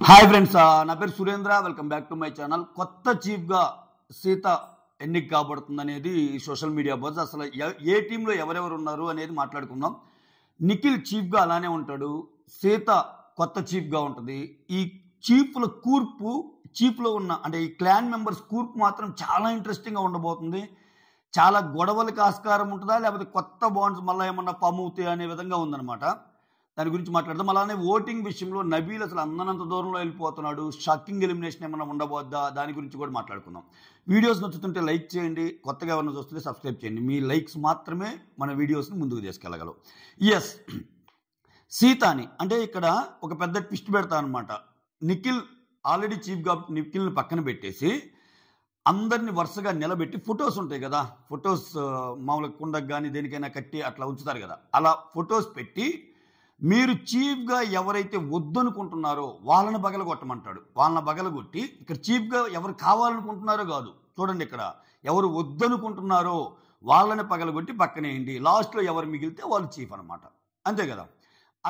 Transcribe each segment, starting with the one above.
Hi friends, నా పేరు Surendra. Welcome back to my channel. కొత్త చీఫ్గా సీత ఎన్నిక కాబడుతుంది అనేది సోషల్ మీడియా బజ్. అసలు ఏ టీంలో ఎవరెవరు ఉన్నారు అనేది మాట్లాడుకుందాం. నిఖిల్ చీఫ్గా అలానే ఉంటాడు, సీత కొత్త చీఫ్గా ఉంటుంది. ఈ చీఫ్ల కూర్పు, చీఫ్లో ఉన్న అంటే ఈ క్లాన్ మెంబర్స్ కూర్పు మాత్రం చాలా ఇంట్రెస్టింగ్గా ఉండబోతుంది. చాలా గొడవలకి ఆస్కారం ఉంటుందా, లేకపోతే కొత్త బాండ్స్ మళ్ళీ ఏమన్నా ఫామ్ అవుతాయి అనే విధంగా ఉందన్నమాట. దాని గురించి మాట్లాడదాం. అలానే ఓటింగ్ విషయంలో నబీల్ అసలు అందనంత దూరంలో వెళ్ళిపోతున్నాడు. షాకింగ్ ఎలిమినేషన్ ఏమన్నా ఉండబోద్దా, దాని గురించి కూడా మాట్లాడుకుందాం. వీడియోస్ నచ్చుతుంటే లైక్ చేయండి, కొత్తగా ఎవరైనా చూస్తుంటే సబ్స్క్రైబ్ చేయండి. మీ లైక్స్ మాత్రమే మన వీడియోస్ని ముందుకు తీసుకెళ్ళగలవు. ఎస్, సీతాని అంటే ఇక్కడ ఒక పెద్ద ట్విస్ట్ పెడతా అనమాట. నిఖిల్ ఆల్రెడీ చీఫ్గా నిఖిల్ని పక్కన పెట్టేసి అందరిని వరుసగా నిలబెట్టి ఫొటోస్ ఉంటాయి కదా, ఫొటోస్ మామూలుగా కుండకు కానీ దేనికైనా కట్టి అట్లా ఉంచుతారు కదా, అలా ఫొటోస్ పెట్టి మీరు చీఫ్గా ఎవరైతే వద్దనుకుంటున్నారో వాళ్ళని బగలగొట్టమంటాడు. వాళ్ళని బగలగొట్టి ఇక్కడ చీఫ్గా ఎవరు కావాలనుకుంటున్నారో కాదు, చూడండి ఇక్కడ ఎవరు వద్దనుకుంటున్నారో వాళ్ళని పగలగొట్టి పక్కనేయండి, లాస్ట్లో ఎవరు మిగిలితే వాళ్ళు చీఫ్ అనమాట. అంతే కదా.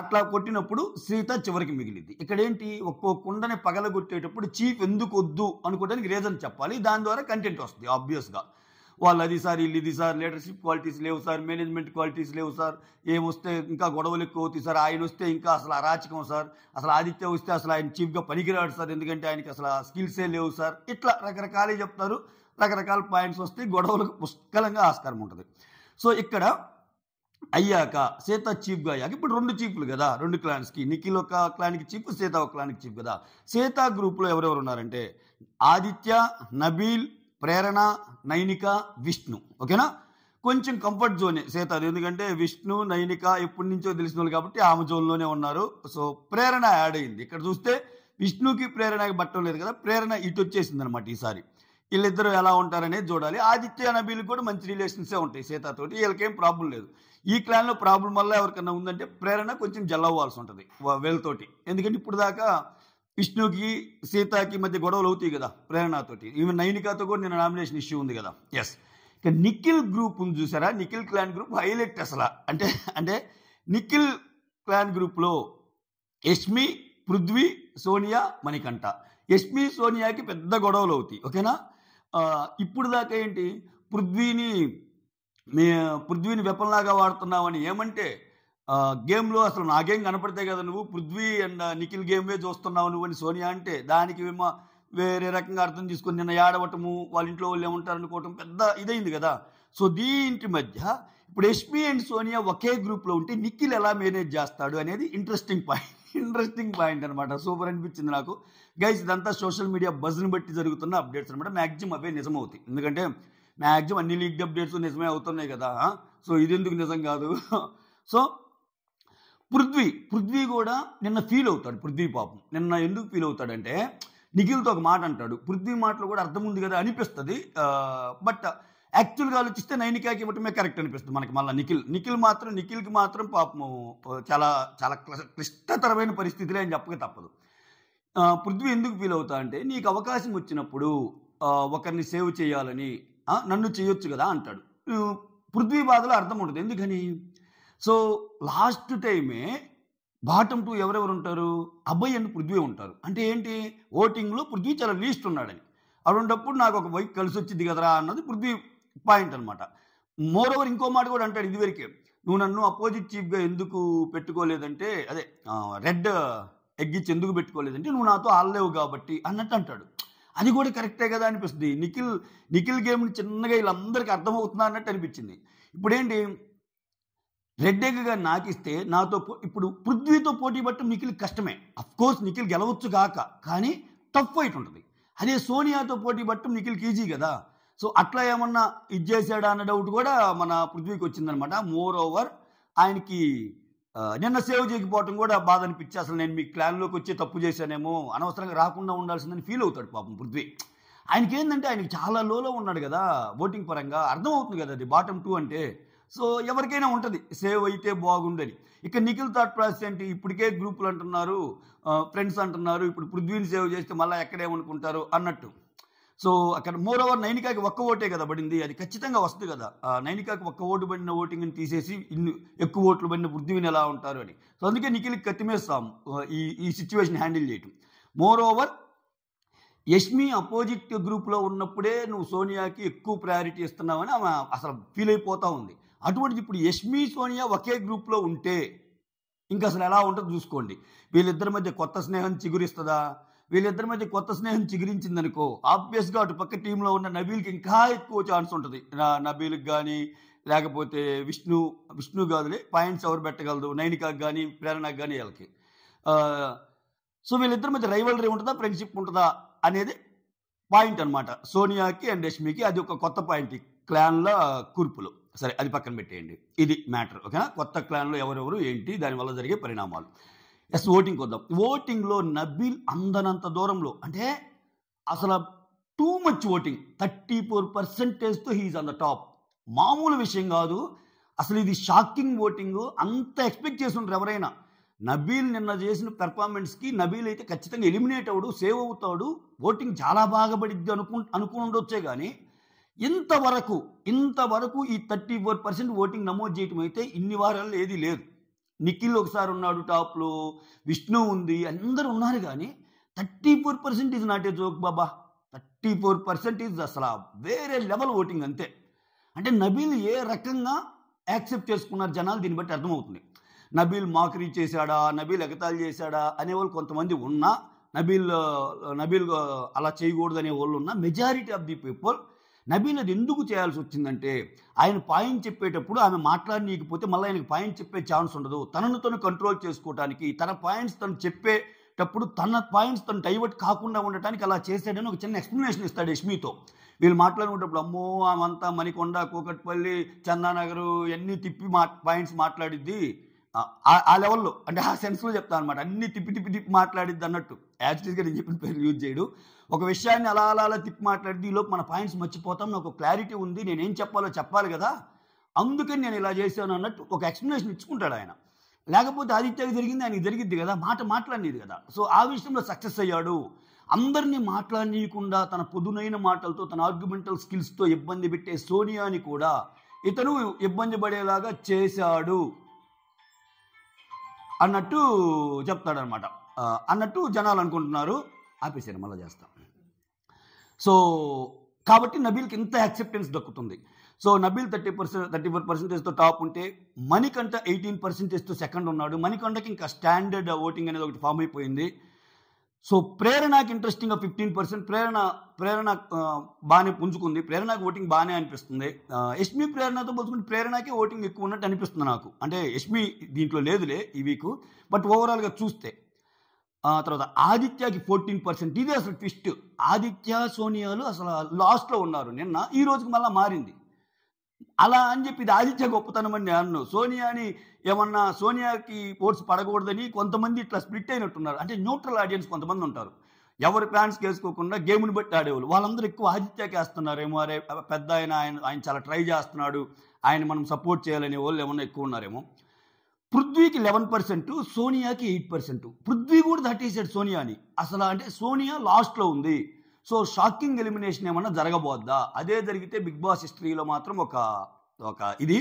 అట్లా కొట్టినప్పుడు సీత చివరికి మిగిలింది. ఇక్కడ ఏంటి, ఒక్కో కుండని పగలగొట్టేటప్పుడు చీఫ్ ఎందుకు వద్దు అనుకోవడానికి రీజన్ చెప్పాలి. దాని ద్వారా కంటెంట్ వస్తుంది ఆబ్వియస్గా. వాళ్ళు అది సార్, వీళ్ళు ఇది సార్, లీడర్షిప్ క్వాలిటీస్ లేవు సార్, మేనేజ్మెంట్ క్వాలిటీస్ లేవు సార్, ఏమొస్తే ఇంకా గొడవలు ఎక్కువ అవుతాయి సార్, ఆయన వస్తే ఇంకా అసలు అరాచకం సార్, అసలు ఆదిత్య వస్తే అసలు ఆయన చీఫ్గా పనికిరాడు సార్, ఎందుకంటే ఆయనకి అసలు స్కిల్సే లేవు సార్, ఇట్లా రకరకాలే చెప్తారు. రకరకాల పాయింట్స్ వస్తే గొడవలకు పుష్కలంగా ఆస్కారం ఉంటుంది. సో ఇక్కడ అయ్యాక సీత చీఫ్గా అయ్యాక ఇప్పుడు రెండు చీఫ్లు కదా, రెండు క్లాన్స్కి. నిఖిల్ ఒక క్లాన్కి చీఫ్, సీత ఒక క్లాన్కి చీఫ్ కదా. సీత గ్రూప్లో ఎవరెవరు ఉన్నారంటే ఆదిత్య, నబీల్, ప్రేరణ, నైనిక, విష్ణు. ఓకేనా, కొంచెం కంఫర్ట్ జోనే సీత, ఎందుకంటే విష్ణు నైనిక ఎప్పటి నుంచో తెలిసిన వాళ్ళు కాబట్టి ఆమె జోన్లోనే ఉన్నారు. సో ప్రేరణ యాడ్ అయింది. ఇక్కడ చూస్తే విష్ణుకి ప్రేరణకి బట్టం లేదు కదా, ప్రేరణ ఇటు వచ్చేసింది అనమాట ఈసారి. వీళ్ళిద్దరూ ఎలా ఉంటారనేది చూడాలి. ఆదిత్య నబీల్ కూడా మంచి రిలేషన్సే ఉంటాయి సీతతోటి, వీళ్ళకేం ప్రాబ్లం లేదు. ఈ క్లాన్లో ప్రాబ్లం వల్ల ఎవరికన్నా ఉందంటే ప్రేరణ కొంచెం జల్ అవ్వాల్సి ఉంటుంది వీళ్ళతోటి, ఎందుకంటే ఇప్పుడు దాకా విష్ణుకి సీతకి మధ్య గొడవలు అవుతాయి కదా ప్రేరణతోటి. ఈవెన్ నైనికాతో కూడా నిన్న నామినేషన్ ఇష్యూ ఉంది కదా. ఎస్, ఇక నిఖిల్ గ్రూప్ ఉంది చూసారా, నిఖిల్ క్లాన్ గ్రూప్ హైలైట్ అసలు. అంటే నిఖిల్ క్లాన్ గ్రూప్లో యష్మి, పృథ్వీ, సోనియా, మణికంఠ. యష్మి సోనియాకి పెద్ద గొడవలు అవుతాయి. ఓకేనా, ఇప్పుడు దాకా ఏంటి పృథ్వీని వెపన్లాగా వాడుతున్నావని ఏమంటే గేమ్లో అసలు నా గేమ్ కనపడితే కదా నువ్వు పృథ్వీ అండ్ నిఖిల్ గేమ్వే చూస్తున్నావు నువ్వు అని సోనియా అంటే, దానికి వేరే రకంగా అర్థం తీసుకొని నిన్న ఏడవటము, వాళ్ళ ఇంట్లో వాళ్ళు ఏమంటారు అనుకోవటం పెద్ద ఇదైంది కదా. సో దీంటి మధ్య ఇప్పుడు యష్మి అండ్ సోనియా ఒకే గ్రూప్లో ఉంటే నిఖిల్ ఎలా మేనేజ్ చేస్తాడు అనేది ఇంట్రెస్టింగ్ పాయింట్ అనమాట. సూపర్ అనిపించింది నాకు. గైస్, ఇదంతా సోషల్ మీడియా బజ్ని బట్టి జరుగుతున్న అప్డేట్స్ అనమాట. మ్యాక్సిమం అవే నిజమవుతాయి, ఎందుకంటే మ్యాక్సిమం అన్ని లీక్డ్ అప్డేట్స్ నిజమే అవుతున్నాయి కదా. సో ఇది ఎందుకు నిజం కాదు. సో పృథ్వీ కూడా నిన్న ఫీల్ అవుతాడు. పృథ్వీ పాపం నిన్న ఎందుకు ఫీల్ అవుతాడంటే నిఖిల్తో ఒక మాట అంటాడు. పృథ్వీ మాటలో కూడా అర్థం ఉంది కదా అనిపిస్తుంది. బట్ యాక్చువల్గా ఆలోచిస్తే నైనికాకి ఇవ్వటమే కరెక్ట్ అనిపిస్తుంది మనకి. మళ్ళీ నిఖిల్కి మాత్రం పాపం చాలా చాలా క్లిష్టతరమైన పరిస్థితులే అని చెప్పక తప్పదు. పృథ్వీ ఎందుకు ఫీల్ అవుతా అంటే, నీకు అవకాశం వచ్చినప్పుడు ఒకరిని సేవ్ చేయాలని నన్ను చేయొచ్చు కదా అంటాడు. పృథ్వీ బాధలో అర్థం ఉంటుంది. ఎందుకని, సో లాస్ట్ టైమే బాటమ్ 2 ఎవరెవరు ఉంటారు, అభయ్ అండ్ పృథ్వీ ఉంటారు. అంటే ఏంటి, ఓటింగ్లో పృథ్వీ చాలా లీస్ట్ ఉన్నాడని. అటువంటిప్పుడు నాకు ఒక వైపు కలిసి వచ్చింది కదరా అన్నది పృథ్వీ పాయింట్ అనమాట. మోరోవర్ ఇంకో మాట కూడా అంటాడు ఇదివరకే, నువ్వు నన్ను అపోజిట్ చీఫ్గా ఎందుకు పెట్టుకోలేదంటే, అదే రెడ్ ఎగ్గిచ్చి ఎందుకు పెట్టుకోలేదంటే నువ్వు నాతో ఆడలేవు కాబట్టి అన్నట్టు అంటాడు. అది కూడా కరెక్టే కదా అనిపిస్తుంది. నిఖిల్ గేమ్ని చిన్నగా వీళ్ళందరికీ అర్థమవుతుందా అన్నట్టు అనిపించింది. ఇప్పుడేంటి, రెడ్ ఎగ్గా నాకిస్తే నాతో ఇప్పుడు పృథ్వీతో పోటీ పట్టడం నిఖిల్ కష్టమే. అఫ్కోర్స్ నిఖిల్ గెలవచ్చు కాక, కానీ టఫ్ ఫైట్ ఉంటుంది. అదే సోనియాతో పోటీ పట్టడం నిఖిల్కి ఈజీ కదా. సో అట్లా ఏమన్నా ఇది చేశాడా అన్న డౌట్ కూడా మన పృథ్వీకి వచ్చిందనమాట. మోర్ ఓవర్ ఆయనకి నిన్న సేవ్ చేయకపోవటం కూడా బాధ అనిపించి, అసలు నేను మీ క్లాన్లోకి వచ్చే తప్పు చేశానేమో, అనవసరంగా రాకుండా ఉండాల్సిందని ఫీల్ అవుతాడు పాపం పృథ్వీ. ఆయనకి ఏంటంటే ఆయనకి చాలా లోలో ఉన్నాడు కదా ఓటింగ్ పరంగా, అర్థమవుతుంది కదా అది బాటమ్ 2 అంటే. సో ఎవరికైనా ఉంటుంది సేవ్ అయితే బాగుండని. ఇక నిఖిల్ థాట్ ప్రాసెస్ ఏంటి, ఇప్పటికే గ్రూపులు అంటున్నారు, ఫ్రెండ్స్ అంటున్నారు, ఇప్పుడు పృథ్వీని సేవ్ చేస్తే మళ్ళీ ఎక్కడేమనుకుంటారు అన్నట్టు. సో అక్కడ మోర్ ఓవర్ నైనికాకి ఒక్క ఓటే కదా పడింది, అది ఖచ్చితంగా వస్తుంది కదా. నైనికాకి ఒక్క ఓటు పడిన ఓటింగ్ని తీసేసి ఇన్ని ఎక్కువ ఓట్లు పడిన పృథ్వీని ఎలా ఉంటారు అని. సో అందుకే నిఖిల్కి కత్తిమేస్తాం ఈ సిచ్యువేషన్ హ్యాండిల్ చేయటం. మోర్ ఓవర్ యష్మి అపోజిట్ గ్రూప్లో ఉన్నప్పుడే నువ్వు సోనియాకి ఎక్కువ ప్రయారిటీ ఇస్తున్నావని ఆమె అసలు ఫీల్ అయిపోతూ ఉంది. అటువంటిది ఇప్పుడు యష్మి సోనియా ఒకే గ్రూప్లో ఉంటే ఇంకా అసలు ఎలా ఉంటుందో చూసుకోండి. వీళ్ళిద్దరి మధ్య కొత్త స్నేహం చిగురిస్తుందా? వీళ్ళిద్దరి మధ్య కొత్త స్నేహం చిగురించిందనుకో ఆబ్వియస్గా అటు పక్క టీంలో ఉన్న నబీల్కి ఇంకా ఎక్కువ ఛాన్స్ ఉంటుంది. నబీల్కి కానీ లేకపోతే విష్ణు కాదులే పాయింట్స్ ఎవరు పెట్టగలదు, నైనికాకి కానీ ప్రేరణకు కానీ వీళ్ళకి. సో వీళ్ళిద్దరి మధ్య రైవలరీ ఉంటుందా, ఫ్రెండ్షిప్ ఉంటుందా అనేది పాయింట్ అనమాట. సోనియాకి అండ్ యష్మికి అది ఒక కొత్త పాయింట్, క్లాన్ల కూర్పులు. సరే అది పక్కన పెట్టేయండి, ఇది మ్యాటర్. ఓకేనా? కొత్త క్లాన్లో ఎవరెవరు ఏంటి, దానివల్ల జరిగే పరిణామాలు. ఎస్, ఓటింగ్ వద్దాం. ఓటింగ్లో నబీల్ అందనంత దూరంలో, అంటే అసలు టూ మచ్ ఓటింగ్, 34%తో హీఈస్ ఆన్ ద టాప్. మామూలు విషయం కాదు అసలు, ఇది షాకింగ్ ఓటింగ్. అంత ఎక్స్పెక్ట్ చేసి ఉంటారు ఎవరైనా. నబీల్ నిన్న చేసిన పెర్ఫార్మెన్స్కి నబీల్ అయితే ఖచ్చితంగా ఎలిమినేట్ అవ్వడు, సేవ్ అవుతాడు, ఓటింగ్ చాలా బాగా పడిద్ది అనుకుని ఉండొచ్చే. కానీ ఇంతవరకు ఈ 34% ఓటింగ్ నమోదు చేయటం అయితే ఇన్ని వారాల్లో ఏది లేదు. నిఖిల్ ఒకసారి ఉన్నాడు టాప్లో, విష్ణు ఉంది, అందరూ ఉన్నారు. కానీ 34% is not a joke Baba. 34% is అసలు వేరే లెవెల్ ఓటింగ్ అంతే. అంటే నబీల్ ఏ రకంగా యాక్సెప్ట్ చేసుకున్నారు జనాలు, దీన్ని బట్టి అర్థమవుతుంది. నబీల్ మాకరీ చేశాడా, నబీల్ ఎగతాళి చేశాడా అనేవాళ్ళు కొంతమంది ఉన్నా, నబీల్ అలా చేయకూడదు అనే వాళ్ళు ఉన్నా, majority of the people Nabeel అది ఎందుకు చేయాల్సి వచ్చిందంటే, ఆయన పాయింట్ చెప్పేటప్పుడు ఆమె మాట్లాడనీయకపోతే మళ్ళీ ఆయనకు పాయింట్ చెప్పే ఛాన్స్ ఉండదు. తనను తను కంట్రోల్ చేసుకోవడానికి, తన పాయింట్స్ తను చెప్పేటప్పుడు తన పాయింట్స్ తను డైవర్ట్ కాకుండా ఉండటానికి అలా చేశాడని ఒక చిన్న ఎక్స్ప్లెనేషన్ ఇస్తాడు యష్మితో. వీళ్ళు మాట్లాడుకునేటప్పుడు అమ్మో ఆమంతా మణికొండ, కూకట్పల్లి, చందానగరు అన్నీ తిప్పి పాయింట్స్ మాట్లాడిద్ది, ఆ లెవెల్లో, అంటే ఆ సెన్స్లో చెప్తాను అనమాట. అన్ని తిప్పి మాట్లాడిద్ది అన్నట్టు. యాక్చువల్గా నేను చెప్పిన పేరు యూజ్ చేయడు. ఒక విషయాన్ని అలా తిప్పి మాట్లాడిద్ది, ఈలోపు మన పాయింట్స్ మర్చిపోతాం, నాకు క్లారిటీ ఉంది, నేనేం చెప్పాలో చెప్పాలి కదా, అందుకని నేను ఇలా చేశాను అన్నట్టు ఒక ఎక్స్ప్లెనేషన్ ఇచ్చుకుంటాడు ఆయన. లేకపోతే ఆదిత్యకి జరిగింది ఆయనకి జరిగిద్ది కదా, మాట్లాడినది కదా. సో ఆ విషయంలో సక్సెస్ అయ్యాడు. అందరినీ మాట్లాడనీయకుండా తన పొదునైన మాటలతో, తన ఆర్గ్యుమెంటల్ స్కిల్స్తో ఇబ్బంది పెట్టే సోనియాని కూడా ఇతను ఇబ్బంది పడేలాగా చేశాడు అన్నట్టు చెప్తాడనమాట. అన్నట్టు జనాలు అనుకుంటున్నారు. ఆపేసారు, మళ్ళీ చేస్తాం. సో కాబట్టి నబీల్కి ఇంత యాక్సెప్టెన్స్ దక్కుతుంది. సో నబీల్ 34%తో టాప్ ఉంటే, మణికంఠ 18%తో సెకండ్ ఉన్నాడు. మణికంఠకి ఇంకా స్టాండర్డ్ ఓటింగ్ అనేది ఒకటి ఫామ్ అయిపోయింది. సో ప్రేరణకి ఇంట్రెస్టింగ్గా 15%. ప్రేరణ బాగానే పుంజుకుంది. ప్రేరణకి ఓటింగ్ బాగానే అనిపిస్తుంది. యష్మి ప్రేరణతో పోల్చుకుంటే ప్రేరణకి ఓటింగ్ ఎక్కువ ఉన్నట్టు అనిపిస్తుంది నాకు. అంటే యష్మి దీంట్లో లేదులే ఈ వీక్, బట్ ఓవరాల్గా చూస్తే. తర్వాత ఆదిత్యకి 14%. ఇదే అసలు ట్విస్ట్. ఆదిత్య సోనియాలు అసలు లాస్ట్లో ఉన్నారు నిన్న, ఈ రోజుకి మళ్ళీ మారింది. అలా అని చెప్పి ఇది ఆదిత్య గొప్పతనం అని నేను అన్ను. సోనియాని ఏమన్నా, సోనియాకి ఓట్స్ పడకూడదని కొంతమంది ఇట్లా స్ప్లిట్ అయినట్టున్నారు. అంటే న్యూట్రల్ ఆడియన్స్ కొంతమంది ఉంటారు, ఎవరి ప్లాన్స్ వేసుకోకుండా గేమ్ని బట్టి ఆడేవాళ్ళు. వాళ్ళందరూ ఎక్కువ ఆదిత్యకి వేస్తున్నారేమో, అరే పెద్ద ఆయన చాలా ట్రై చేస్తున్నాడు, ఆయన మనం సపోర్ట్ చేయాలనే వాళ్ళు ఏమన్నా ఎక్కువ ఉన్నారేమో. పృథ్వీకి 11%, సోనియాకి 8%. పృథ్వీ కూడా దాటేసాడు సోనియాని అసలు. అంటే సోనియా లాస్ట్లో ఉంది. సో షాకింగ్ ఎలిమినేషన్ ఏమన్నా జరగబోద్దా? అదే జరిగితే బిగ్ బాస్ హిస్టరీలో మాత్రం ఒక ఇది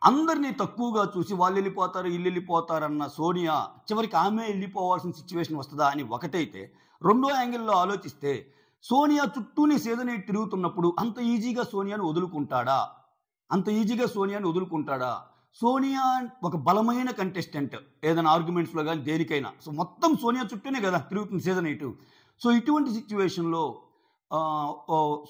అందరినీ తక్కువగా చూసి వాళ్ళు వెళ్ళిపోతారు వీళ్ళు వెళ్ళిపోతారన్న సోనియా చివరికి ఆమె వెళ్ళిపోవాల్సిన సిచ్యువేషన్ వస్తుందా అని ఒకటైతే, రెండో యాంగిల్లో ఆలోచిస్తే సోనియా చుట్టూనే సీజన్ 8 తిరుగుతున్నప్పుడు అంత ఈజీగా సోనియాని వదులుకుంటాడా? సోనియా ఒక బలమైన కంటెస్టెంట్, ఏదైనా ఆర్గ్యుమెంట్స్లో కానీ దేనికైనా. సో మొత్తం సోనియా చుట్టూనే కదా తిరుగుతుంది సీజన్ 8. సో ఇటువంటి సిచ్యువేషన్లో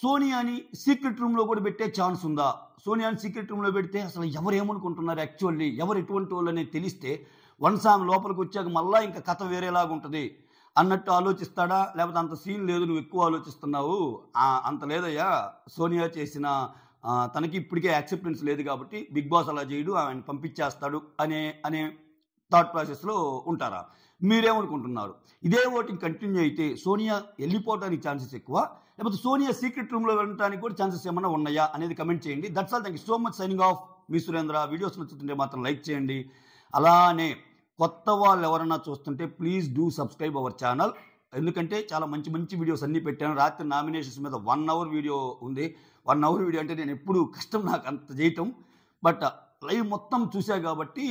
సోనియాని సీక్రెట్ రూమ్లో కూడా పెట్టే ఛాన్స్ ఉందా? సోనియాని సీక్రెట్ రూమ్లో పెడితే అసలు ఎవరు ఏమనుకుంటున్నారు, యాక్చువల్లీ ఎవరు ఎటువంటి వాళ్ళు అనేది తెలిస్తే వన్స్ ఆమె లోపలికి వచ్చాక మళ్ళీ ఇంకా కథ వేరేలాగా ఉంటుంది అన్నట్టు ఆలోచిస్తాడా? లేకపోతే అంత సీన్ లేదు, నువ్వు ఎక్కువ ఆలోచిస్తున్నావు, అంత లేదయ్యా, సోనియా చేసిన తనకి ఇప్పటికే యాక్సెప్టెన్స్ లేదు కాబట్టి బిగ్ బాస్ అలా చేయడు, ఆయన పంపించేస్తాడు అనే థాట్ ప్రాసెస్లో ఉంటారా? మీరేమనుకుంటున్నారు? ఇదే ఓటింగ్ కంటిన్యూ అయితే సోనియా వెళ్ళిపోవడానికి ఛాన్సెస్ ఎక్కువ, లేకపోతే సోనియా సీక్రెట్ రూమ్లో వెళ్ళడానికి కూడా ఛాన్సెస్ ఏమన్నా ఉన్నాయా అనేది కమెంట్ చేయండి. That's all. Thank you so much. Signing off, మీ సురేంద్ర. వీడియోస్ నచ్చుతుంటే మాత్రం లైక్ చేయండి. అలానే కొత్త వాళ్ళు ఎవరన్నా చూస్తుంటే please do subscribe our channel. ఎందుకంటే చాలా మంచి మంచి వీడియోస్ అన్నీ పెట్టాను. రాత్రి నామినేషన్స్ మీద 1 hour వీడియో ఉంది. 1 hour వీడియో అంటే నేను ఎప్పుడు కష్టం నాకు అంత చేయటం, బట్ లైవ్ మొత్తం చూసా కాబట్టి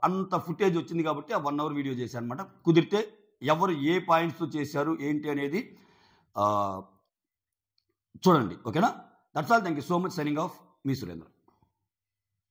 అంత ఫుటేజ్ వచ్చింది కాబట్టి ఆ 1 hour వీడియో చేశాను అనమాట. కుదిరితే ఎవరు ఏ పాయింట్స్ చేశారు ఏంటి అనేది చూడండి. ఓకేనా? That's all. Thank you so much. Signing off, మీ సురేంద్ర.